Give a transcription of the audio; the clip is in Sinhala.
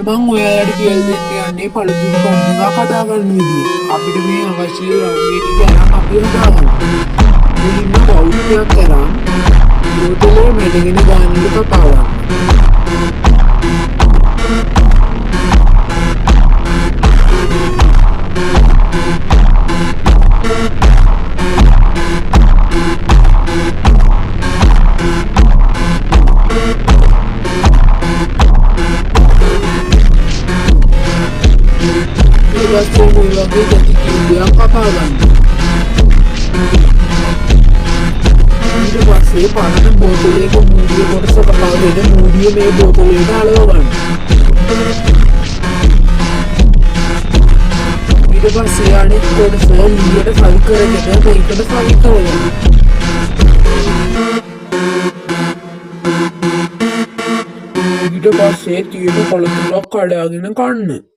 මං ඔයාලට කියලා දෙන්න යන්නේ පළතුරු කන්න එක කතා කරන විදිය. අපිට මේ අවශ්‍ය ද්‍රව්‍ය ටික අරන් අපි හදාගන්න. මුලින්ම බෞද්ධයක් කරන් බෝතලේ මෙඩගෙන ගානට කපාවන්න. පස්සේ මේ වගේ ගති කිහිපයක් කපා ගන්න. ඊට පස්සේ පානට බෝතලයක මූඩිය කොටස කපාගෙන මූඩිය මේ බෝතලයට අලව ගන්න. ඊට පස්සේ අනෙක් කොටස ඊට සවි කරගෙන මේකට සවි කරගන්න. ඊට පස්සේ තියෙන පළතුරක් කඩාගෙන කන්න.